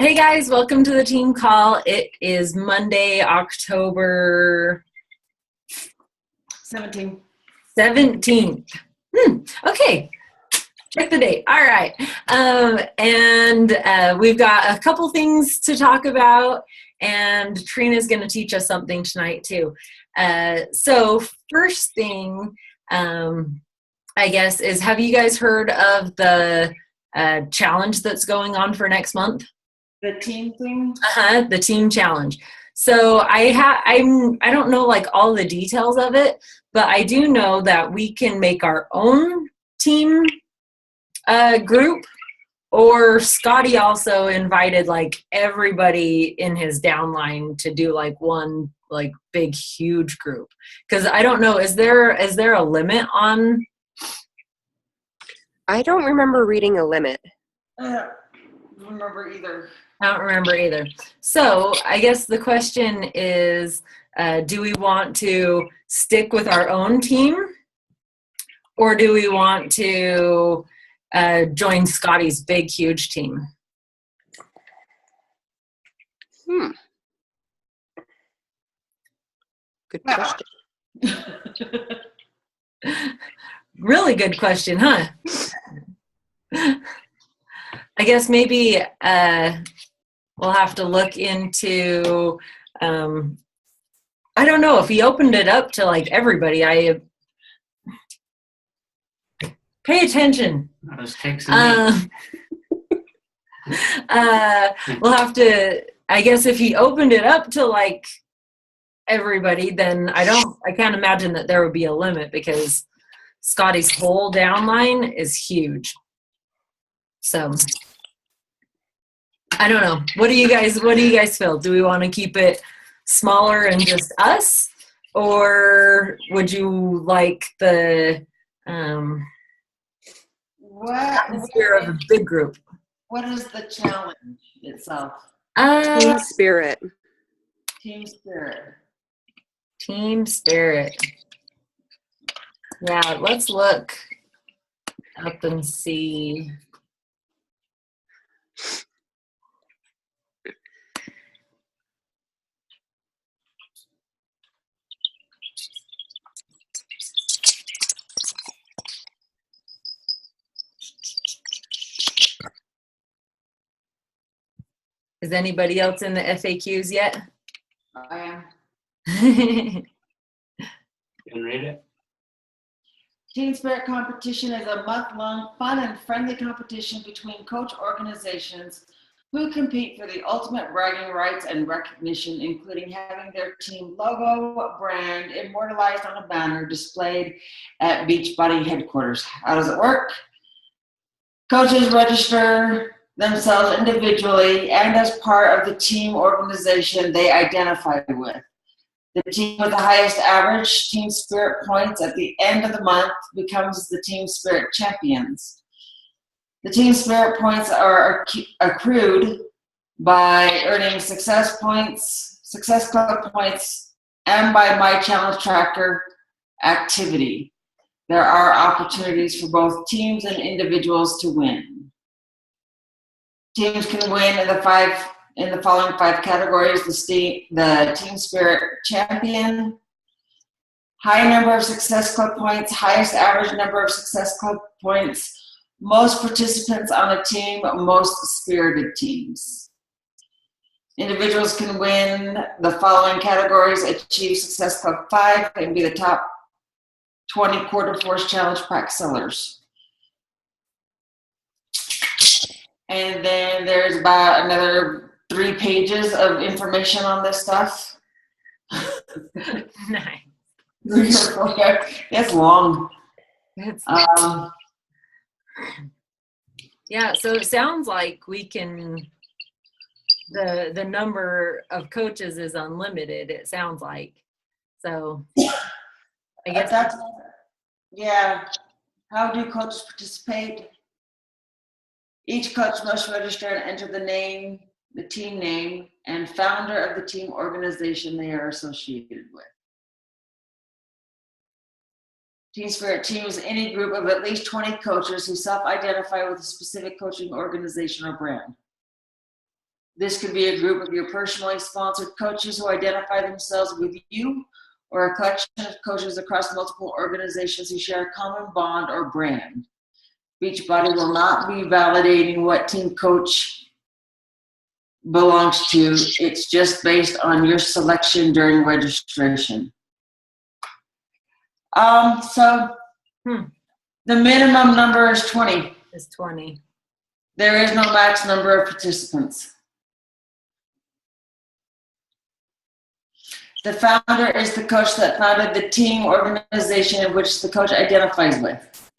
Hey guys, welcome to the team call. It is Monday, October 17. 17th. Okay, check the date. All right. We've got a couple things to talk about, and Trina's going to teach us something tonight too. So first thing, I guess, is have you guys heard of the challenge that's going on for next month? The team thing? The team challenge. So I don't know like all the details of it, but I do know that we can make our own team group, or Scotty also invited like everybody in his downline to do like one like big huge group. Because I don't know, is there a limit on? I don't remember reading a limit. I don't remember either. I don't remember either. So I guess the question is, do we want to stick with our own team, or do we want to join Scotty's big, huge team? Good question. Really good question, huh? I guess maybe we'll have to look into, I don't know, if he opened it up to like everybody. Pay attention. I was texting We'll have to, I guess if he opened it up to like everybody, then I can't imagine that there would be a limit, because Scotty's whole downline is huge. So I don't know. What do you guys feel? Do we want to keep it smaller and just us, or would you like the atmosphere of a big group? What is the challenge itself? Team spirit. Team spirit. Team spirit. Yeah, let's look up and see. Is anybody else in the FAQs yet? I am. You can read it. Team Spirit Competition is a month-long fun and friendly competition between coach organizations who compete for the ultimate bragging rights and recognition, including having their team logo brand immortalized on a banner displayed at Beachbody headquarters. How does it work? Coaches register themselves individually and as part of the team organization they identify with. The team with the highest average Team Spirit points at the end of the month becomes the Team Spirit champions. The Team Spirit points are accrued by earning success points, success club points, and by My Challenge Tracker activity. There are opportunities for both teams and individuals to win. Teams can win in the following 5 categories: the Team Spirit champion, high number of success club points, highest average number of success club points, most participants on a team, most spirited teams. Individuals can win the following categories: achieve success club 5 and be the top 20 quarter force challenge pack sellers. And then there's about another 3 pages of information on this stuff. Nice. It's long. Yeah, so it sounds like we can, the number of coaches is unlimited, it sounds like. So I guess that's, yeah. How do coaches participate? Each coach must register and enter the team name, and founder of the team organization they are associated with. Team Spirit team is any group of at least 20 coaches who self-identify with a specific coaching organization or brand. This could be a group of your personally sponsored coaches who identify themselves with you, or a collection of coaches across multiple organizations who share a common bond or brand. Beachbody will not be validating what team coach belongs to. It's just based on your selection during registration. The minimum number is 20. It's 20. There is no max number of participants. The founder is the coach that founded the team organization in which the coach identifies with.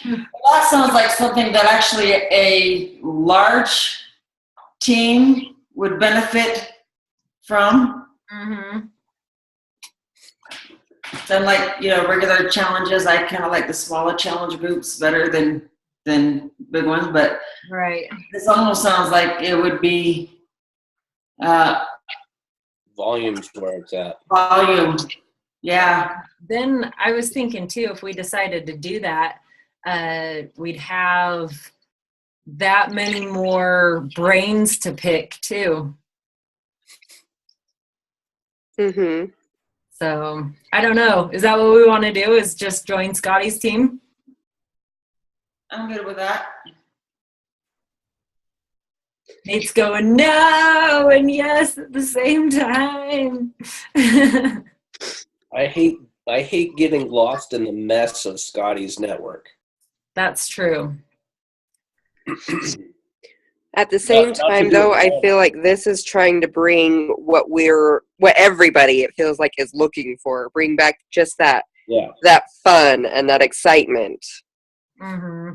That sounds like something that actually a large team would benefit from. Mm-hmm. Then, like, regular challenges, I kind of like the smaller challenge groups better than big ones, but right. This almost sounds like it would be volume's where it's at. Volume, yeah. Then I was thinking too, if we decided to do that, we'd have that many more brains to pick too. Mm-hmm. So I don't know. Is that what we want to do? Is just join Scotty's team? I'm good with that. Nate's going no and yes at the same time. I hate getting lost in the mess of Scotty's network. That's true. At the same Not to time, do though, it I wrong. feel like this is trying to bring what everybody, it feels like, is looking for. Bring back just that fun and that excitement. Mm-hmm.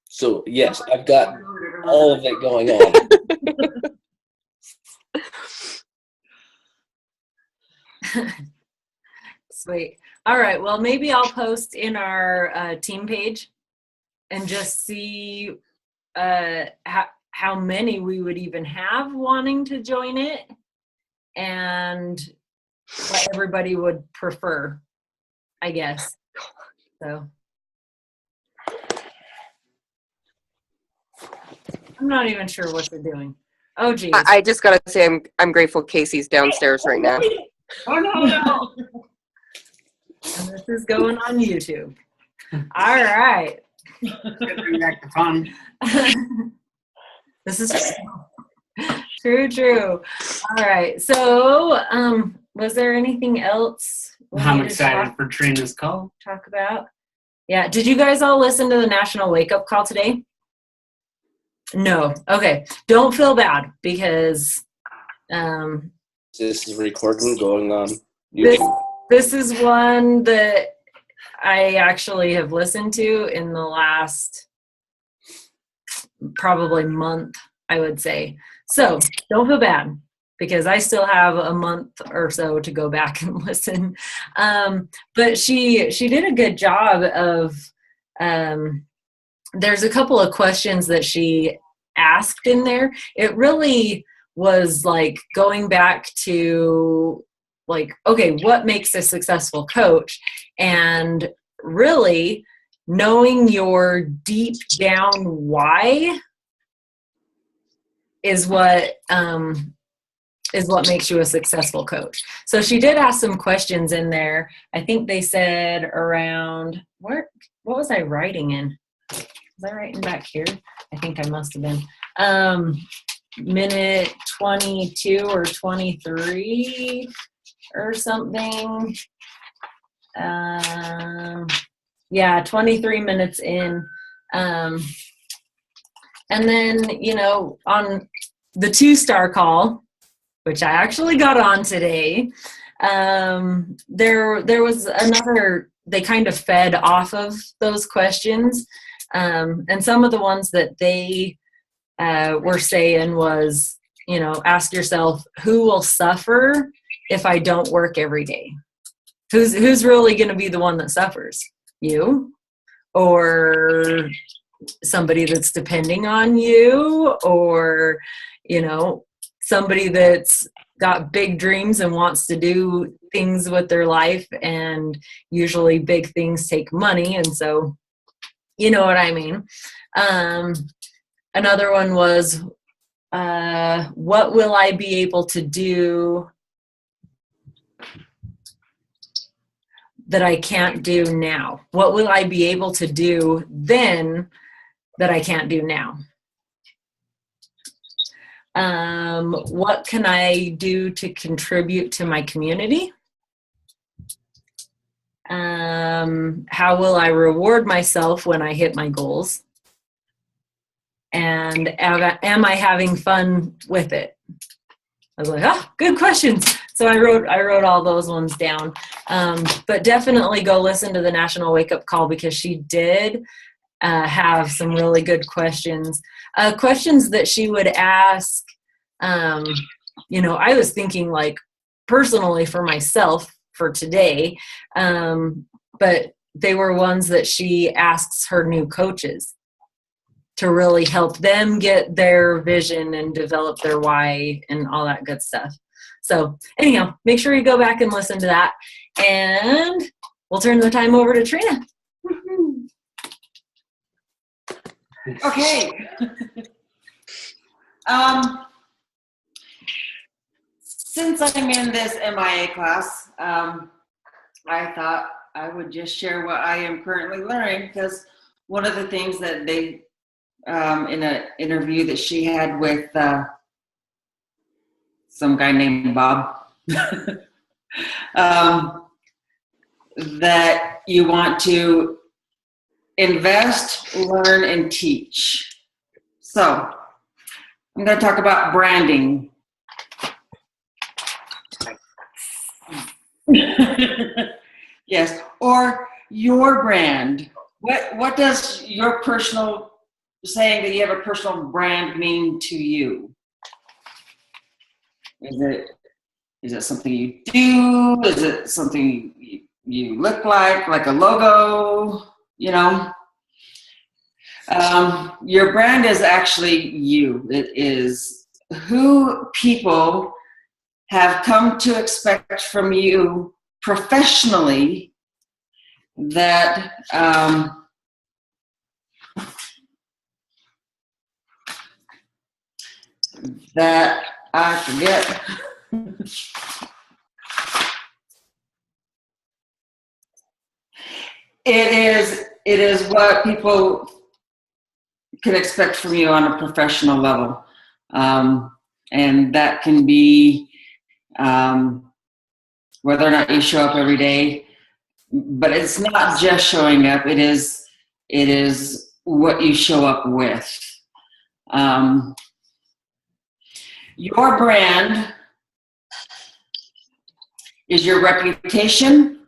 So, yes, I've got all of it going on. Sweet. All right. Well, maybe I'll post in our team page and just see how many we would even have wanting to join it and what everybody would prefer, I guess. So I'm not even sure what they're doing. Oh, geez. I just gotta say, I'm grateful Casey's downstairs right now. Oh, no. And this is going on YouTube. All right. Bring back the fun. This is true. All right. So, was there anything else I'm excited for Trina's call. talk about? Yeah. Did you guys all listen to the National Wake Up Call today? No. Okay. Don't feel bad because This is recording going on YouTube. this is one that I actually have listened to in the last probably month, I would say. So don't feel bad because I still have a month or so to go back and listen. But she did a good job of, there's a couple of questions that she asked in there. It really was like going back to like, okay, what makes a successful coach? And really knowing your deep down why is what makes you a successful coach. So she did ask some questions in there. I think they said around what was I writing in? Was I writing back here? I think I must have been. Minute 22 or 23 or something. 23 minutes in. And then, on the 2-star call, which I actually got on today, there was another, they kind of fed off of those questions. And some of the ones that they were saying was, ask yourself, who will suffer if I don't work every day? Who's really going to be the one that suffers? You? Or somebody that's depending on you? Or, somebody that's got big dreams and wants to do things with their life, and usually big things take money. And so You know what I mean? Another one was, what will I be able to do that I can't do now? What will I be able to do then that I can't do now? What can I do to contribute to my community? How will I reward myself when I hit my goals? And am I having fun with it? I was like, oh, good questions. So I wrote all those ones down. But definitely go listen to the National Wake Up Call, because she did have some really good questions. Questions that she would ask, you know, I was thinking like personally for myself for today, but they were ones that she asks her new coaches to really help them get their vision and develop their why and all that good stuff. So anyhow, make sure you go back and listen to that, and we'll turn the time over to Trina. Okay. Since I'm in this MIA class, I thought I would just share what I am currently learning, because one of the things that they, in an interview that she had with some guy named Bob, that you want to invest, learn, and teach. So I'm going to talk about branding. Yes, or your brand. What does your personal saying that you have a personal brand mean to you? Is it something you do? Is it something you look like a logo? You know, your brand is actually you. It is who people have come to expect from you professionally, that that I forget. It is what people can expect from you on a professional level, and that can be whether or not you show up every day. But it's not just showing up. It is what you show up with. Your brand is your reputation,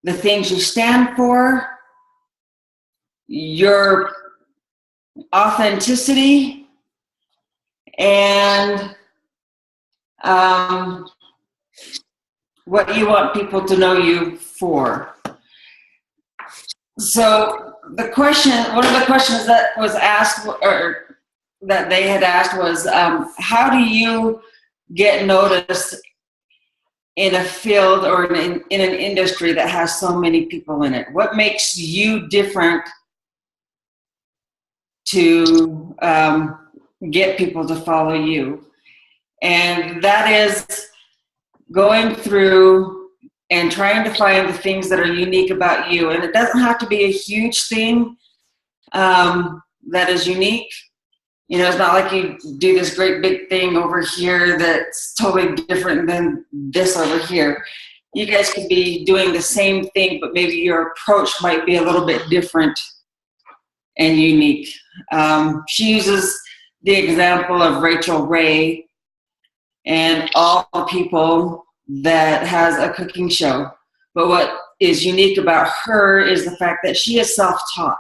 the things you stand for, your authenticity, and what you want people to know you for. So one of the questions that was asked, or that they had asked, was, how do you get noticed in a field or in an industry that has so many people in it? What makes you different to get people to follow you? And that is going through and trying to find the things that are unique about you. And it doesn't have to be a huge thing that is unique. You know, it's not like you do this great big thing over here that's totally different than this over here. You guys could be doing the same thing, but maybe your approach might be a little bit different and unique. She uses the example of Rachel Ray and all the people that has a cooking show. But what is unique about her is the fact that she is self-taught.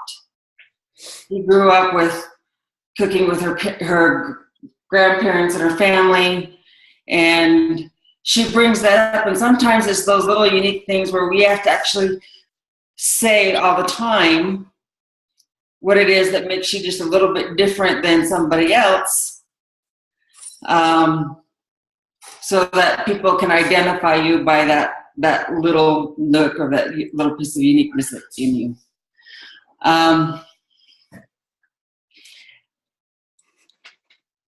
She grew up with cooking with her grandparents and her family, and she brings that up. And sometimes it's those little unique things where we have to actually say all the time what it is that makes you just a little bit different than somebody else, so that people can identify you by that little nook or that little piece of uniqueness that's in you.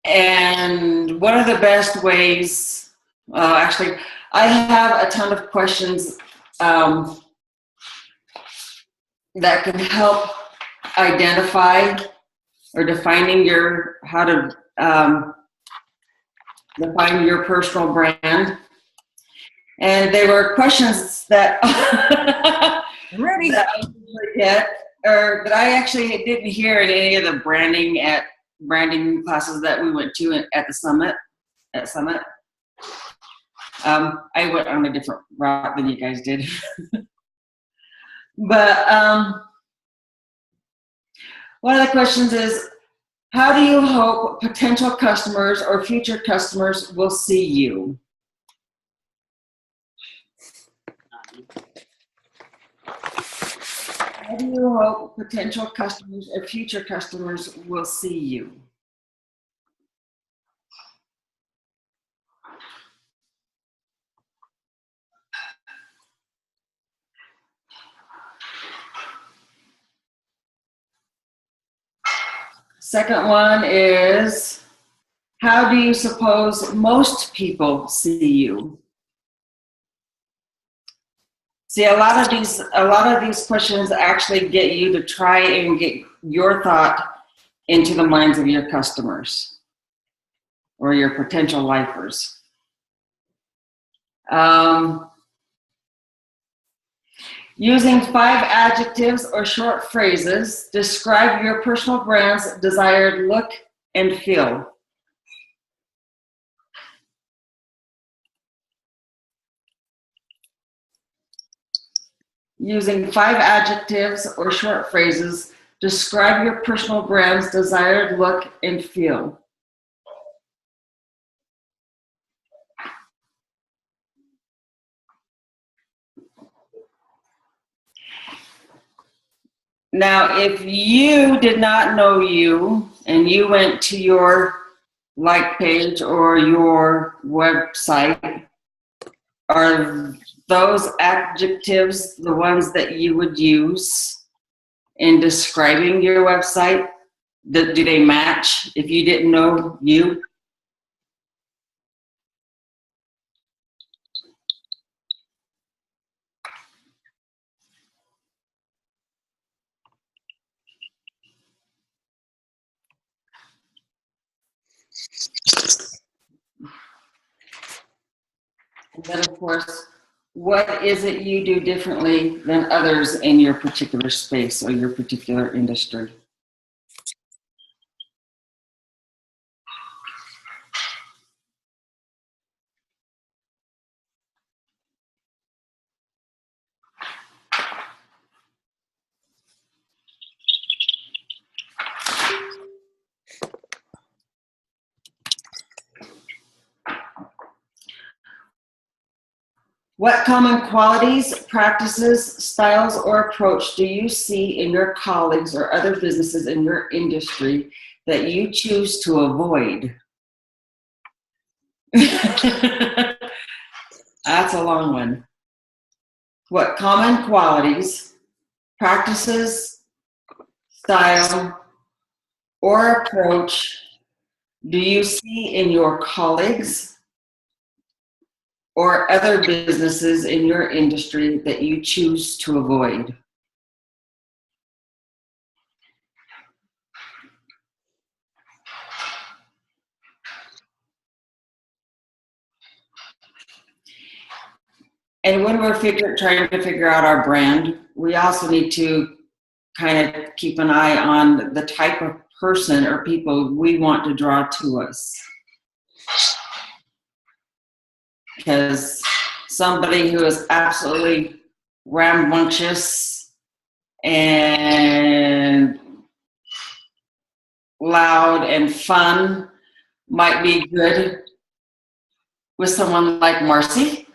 And what are the best ways? Actually, I have a ton of questions that can help identify or defining how to define your personal brand. And they were questions that I'm ready. that I forget, or that I actually didn't hear in any of the branding classes that we went to at the Summit. I went on a different route than you guys did. But one of the questions is, how do you hope potential customers or future customers will see you? How do you hope potential customers or future customers will see you? Second one is, how do you suppose most people see you? See, a lot of these questions actually get you to try and get your thought into the minds of your customers or your potential lifers. Using 5 adjectives or short phrases, describe your personal brand's desired look and feel. Using 5 adjectives or short phrases, describe your personal brand's desired look and feel. Now, if you did not know you and you went to your like page or your website, are those adjectives the ones that you would use in describing your website? Do they match if you didn't know you? And then, of course, what is it you do differently than others in your particular space or your particular industry? What common qualities, practices, styles, or approach do you see in your colleagues or other businesses in your industry that you choose to avoid? That's a long one. What common qualities, practices, style, or approach do you see in your colleagues or other businesses in your industry that you choose to avoid? And when we're trying to figure out our brand, we also need to kind of keep an eye on the type of person or people we want to draw to us. Because somebody who is absolutely rambunctious and loud and fun might be good with someone like Marcy.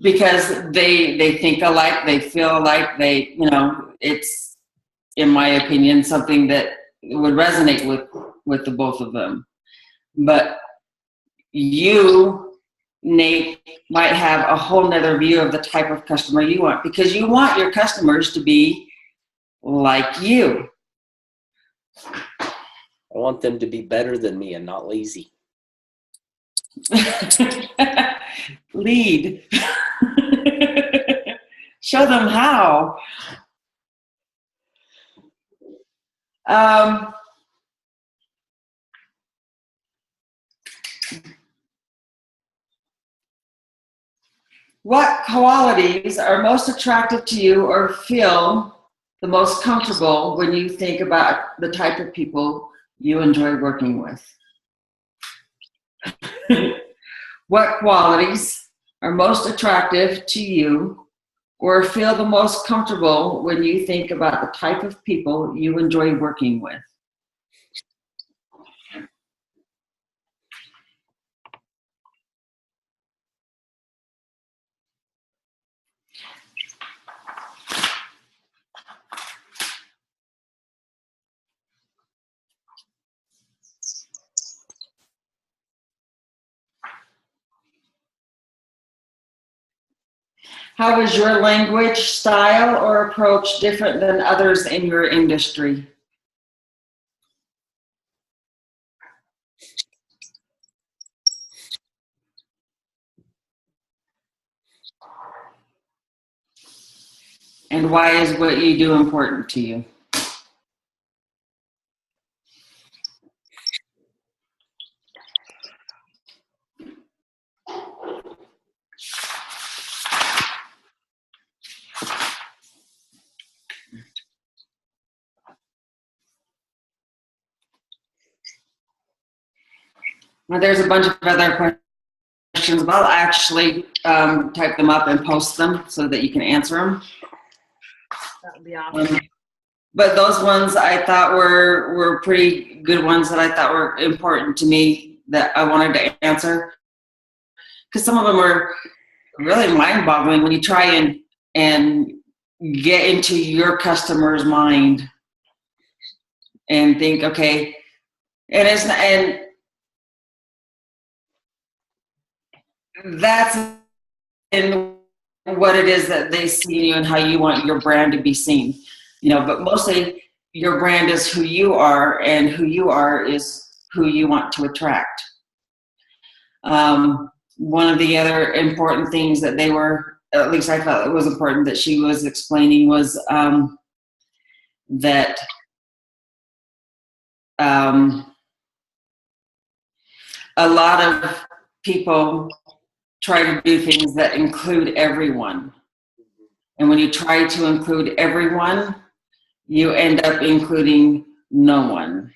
Because they think alike, they feel alike, it's, in my opinion, something that would resonate with the both of them. But you Nate might have a whole nother view of the type of customer you want, because you want your customers to be like you. I want them to be better than me and not lazy. Lead. Show them how. What qualities are most attractive to you or feel the most comfortable when you think about the type of people you enjoy working with? What qualities are most attractive to you or feel the most comfortable when you think about the type of people you enjoy working with? How is your language, style, or approach different than others in your industry? And why is what you do important to you? Now, there's a bunch of other questions, but I'll actually type them up and post them so that you can answer them. That would be awesome. But those ones I thought were pretty good ones that I thought were important to me that I wanted to answer. Because some of them are really mind-boggling when you try and get into your customer's mind and think, okay, and that's in what it is that they see you and how you want your brand to be seen. You know, but mostly your brand is who you are, and who you are is who you want to attract. One of the other important things that they were, at least I felt it was important that she was explaining, was that a lot of people try to do things that include everyone. And when you try to include everyone, you end up including no one.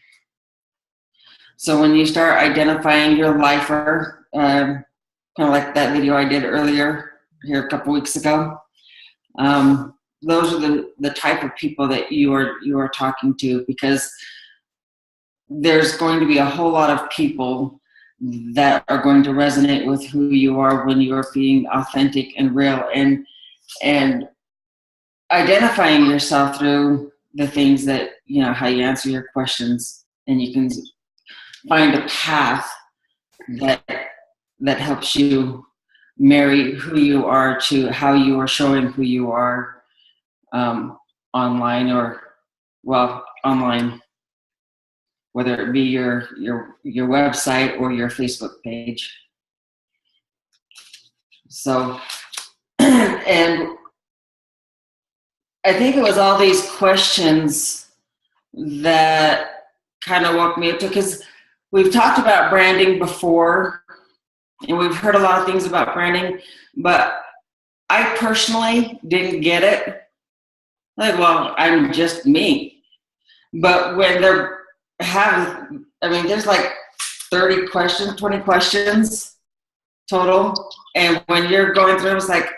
So when you start identifying your lifer, kind of like that video I did earlier here a couple weeks ago, those are the type of people that you are talking to, because there's going to be a whole lot of people that are going to resonate with who you are when you are being authentic and real, and identifying yourself through the things that, you know, how you answer your questions, and you can find a path that helps you marry who you are to how you are showing who you are online, whether it be your website or your Facebook page. So, and I think it was all these questions that kind of woke me up to, because we've talked about branding before, and we've heard a lot of things about branding, but I personally didn't get it. Like, well, I'm just me. But when there's like 30 questions, 20 questions total. And when you're going through, it's like,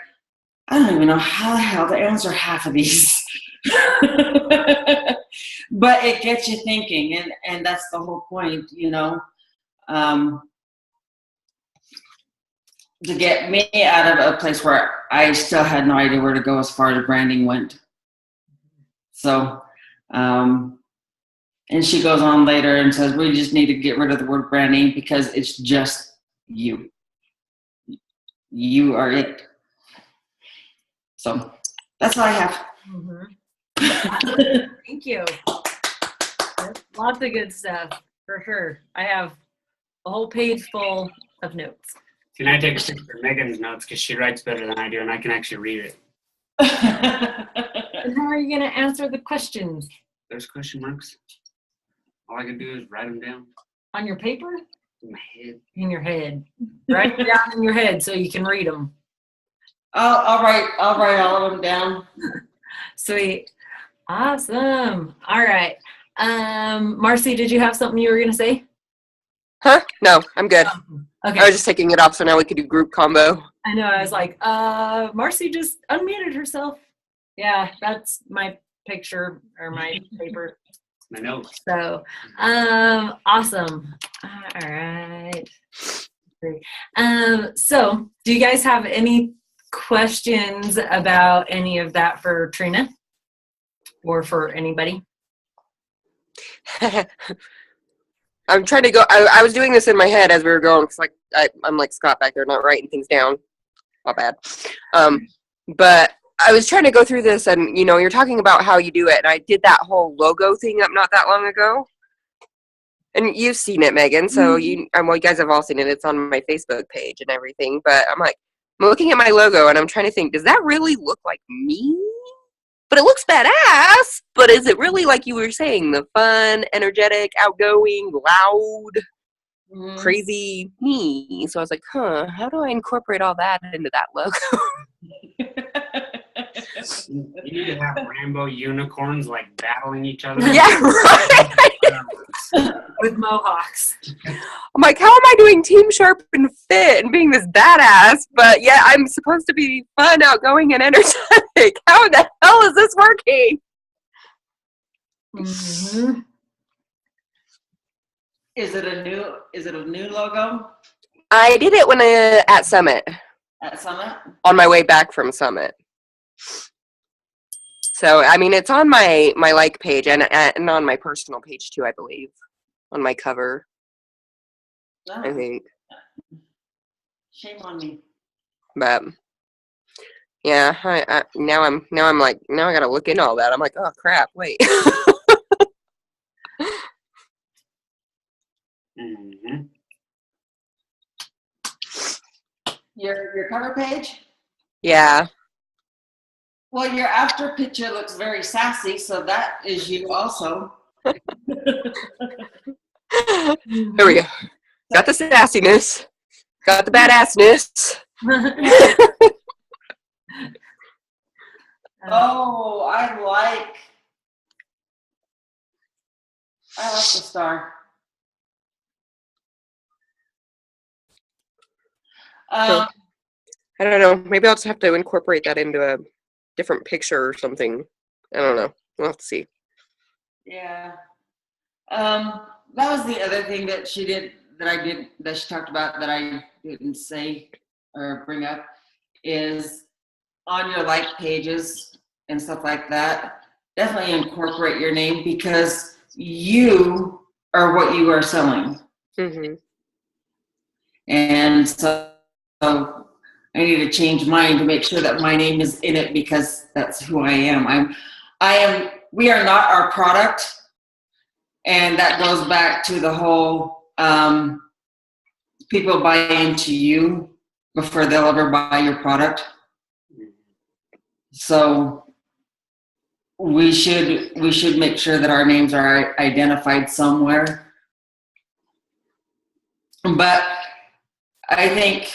I don't even know how the hell to answer half of these. But it gets you thinking, and that's the whole point, you know, to get me out of a place where I still had no idea where to go as far as branding went. So, and she goes on later and says, we just need to get rid of the word branding because it's just you. you are it. So that's all I have. Thank you. Lots of good stuff, for sure. I have a whole page full of notes. Can I take a picture of Megan's notes because she writes better than I do and I can actually read it? And how are you going to answer the questions? There's question marks. All I can do is write them down. On your paper? In my head. In your head. Write them down in your head so you can read them. I'll write all of them down. Sweet. Awesome. All right. Marcy, did you have something you were going to say? Huh? No, I'm good. Okay. I was just taking it off so now we could do group combo. I know. I was like, Marcy just unmuted herself. Yeah, that's my picture or my paper. My notes. So, awesome. All right. So do you guys have any questions about any of that for Trina or for anybody? I'm trying to go. I was doing this in my head as we were going. Cause like I'm like Scott back there, not writing things down. Not bad. But I was trying to go through this, and you're talking about how you do it, and I did that whole logo thing up not that long ago. And you've seen it, Megan. So you guys have all seen it. It's on my Facebook page and everything. But I'm looking at my logo, and I'm trying to think, does that really look like me? But it looks badass. But is it really like you were saying, the fun, energetic, outgoing, loud, crazy me? So I was like, how do I incorporate all that into that logo? You need to have rainbow unicorns like battling each other. Yeah, right. With mohawks. I'm like, how am I doing Team Sharp and Fit and being this badass, but yet I'm supposed to be fun, outgoing, and energetic? How the hell is this working? Mm-hmm. Is it a new logo? I did it when at Summit. At Summit? On my way back from Summit. So, I mean, it's on my like page and on my personal page too, I believe. On my cover. Oh, I think. shame on me. But yeah, now I'm like, now I gotta look into all that. I'm like, oh crap, wait. Mm-hmm. Your cover page? Yeah. Well, your after picture looks very sassy, so that is you also. There we go. Got the sassiness. Got the badassness. Oh, I like the star. I don't know. Maybe I'll just have to incorporate that into a different picture or something. I don't know. We'll have to see. Yeah. That was the other thing that she talked about that I didn't say or bring up is on your like pages and stuff like that, definitely incorporate your name because you are what you are selling. Mm-hmm. And so I need to change mine to make sure that my name is in it because that's who I am. We are not our product. And that goes back to the whole, people buy into you before they'll ever buy your product. So we should make sure that our names are identified somewhere. But I think,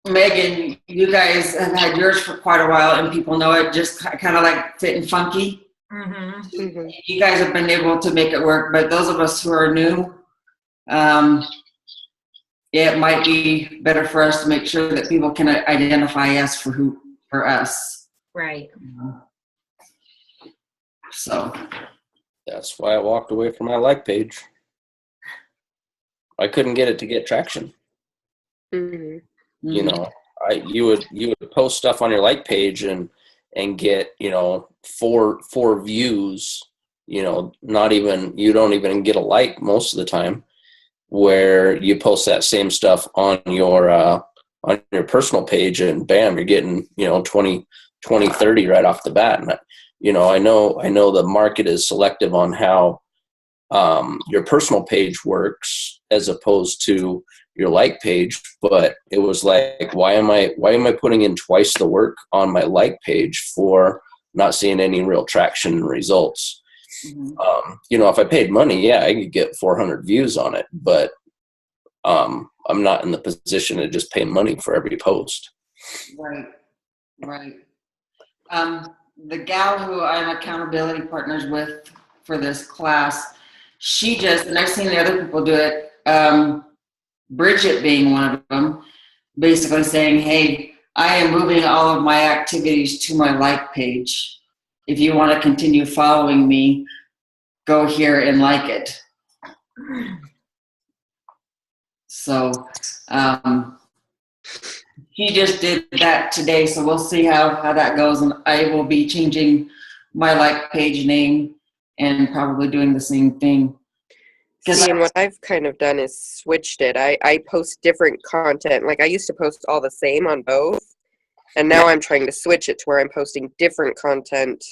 Megan, you guys have had yours for quite a while and people know it, just kind of like Fit and Funky. Mm-hmm. Mm-hmm. You guys have been able to make it work, but those of us who are new, it might be better for us to make sure that people can identify us for us. Right. So That's why I walked away from my like page. I couldn't get it to get traction. Mm-hmm. You know, you would post stuff on your like page and get, four views, you don't even get a like most of the time, where you post that same stuff on your on your personal page, and bam, you're getting, 20, 30 right off the bat. And I know the market is selective on how your personal page works as opposed to your like page, but it was like, why am I putting in twice the work on my like page for not seeing any real traction and results? If I paid money, yeah, I could get 400 views on it, but I'm not in the position to just pay money for every post. Right. The gal who I'm accountability partners with for this class, and I've seen the other people do it, Bridget being one of them, basically saying, hey, I am moving all of my activities to my like page. If you want to continue following me, go here and like it. So he just did that today, so we'll see how that goes. And I will be changing my like page name and probably doing the same thing. And what I've kind of done is switched it. I post different content. Like I used to post all the same on both, and now I'm trying to switch it to where I'm posting different content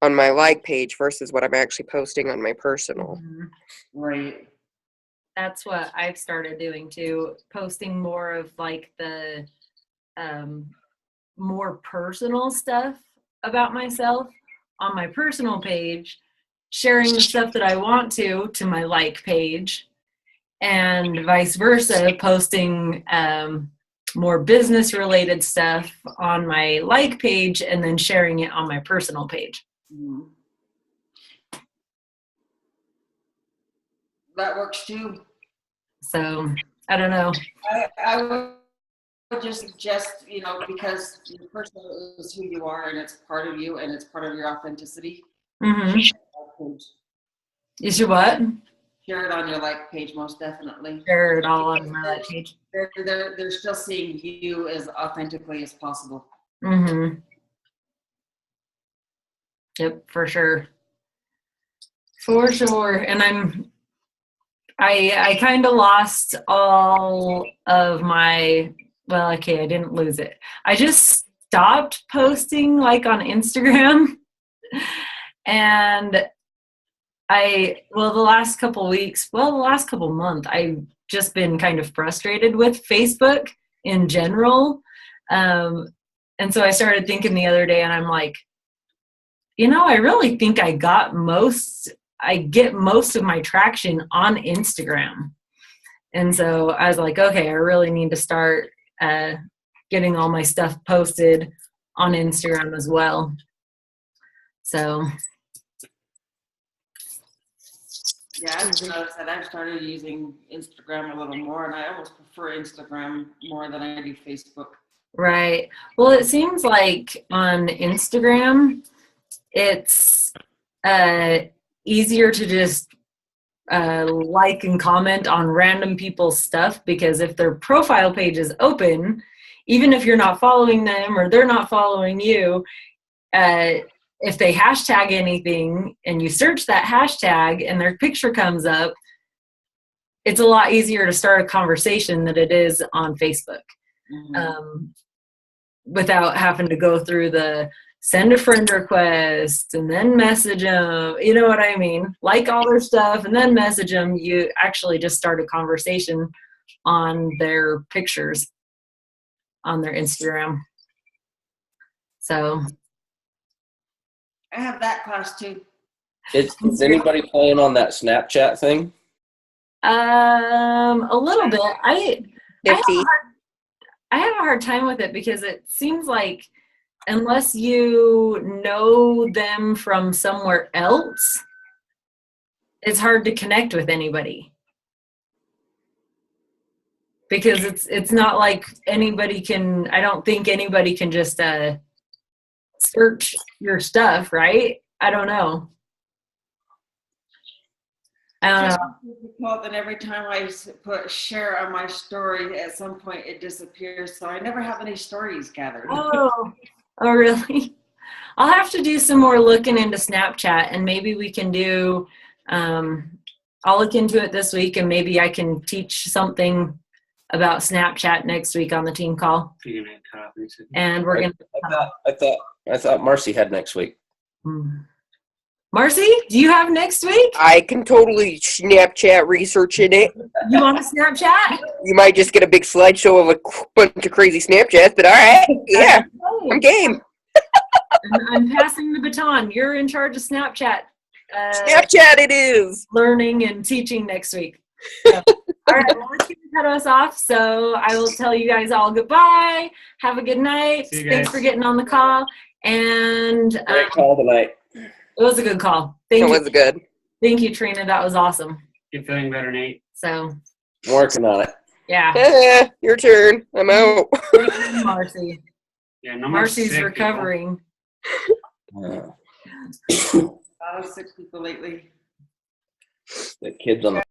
on my like page versus what I'm actually posting on my personal. Right. That's what I've started doing too, posting more of like the more personal stuff about myself on my personal page, sharing the stuff that I want to my like page, and vice versa, posting more business related stuff on my like page and then sharing it on my personal page. That works too. So I don't know. I would just suggest, because your personal is who you are and it's part of you and it's part of your authenticity. You should what? Share it on your like page, most definitely. Share it all on my like page. They're still seeing you as authentically as possible. Yep, for sure. For sure. And I kind of lost all of my, well, okay, I didn't lose it. I just stopped posting like on Instagram. And the last couple months, I've just been kind of frustrated with Facebook in general. And so I started thinking the other day, and I'm like, I really think I get most of my traction on Instagram. And so I was like, okay, I really need to start getting all my stuff posted on Instagram as well. So yeah, I've noticed that I've started using Instagram a little more, and I almost prefer Instagram more than I do Facebook. Right. Well, it seems like on Instagram, it's easier to just like and comment on random people's stuff, because if their profile page is open, even if you're not following them or they're not following you, if they hashtag anything and you search that hashtag and their picture comes up, it's a lot easier to start a conversation than it is on Facebook. Without having to go through the send a friend request and then message them, you know what I mean? Like all their stuff and then message them. You actually just start a conversation on their pictures on their Instagram. So I have that class too. Is anybody playing on that Snapchat thing? A little bit. I 50. have a hard time with it, because it seems like unless you know them from somewhere else, it's hard to connect with anybody. Because it's not like anybody can, I don't think anybody can just search your stuff, right? I don't know. Difficult, and every time I put share on my story, at some point it disappears, so I never have any stories gathered. Oh, really? I'll have to do some more looking into Snapchat, and maybe we can do, I'll look into it this week, and maybe I can teach something about Snapchat next week on the team call. You're gonna cut off next week. And we're going I thought Marcy had next week. to. Marcy, do you have next week? I can totally Snapchat research in it. You want a Snapchat? You might just get a big slideshow of a bunch of crazy Snapchats, but all right, yeah, I'm game. I'm passing the baton. You're in charge of Snapchat. Snapchat it is. Learning and teaching next week. So, all right, well, it's going to cut us off. So I will tell you guys all goodbye. Have a good night. See you Thanks guys. for getting on the call. And Great call tonight. it was a good call. That Thank you. was good. Thank you, Trina. That was awesome. You're feeling better, Nate. So, I'm working on it. yeah. Your turn. I'm out. Thank you, Marcy. Yeah, no more Marcy's sick recovering. Uh, A lot of sick people lately. the kids on the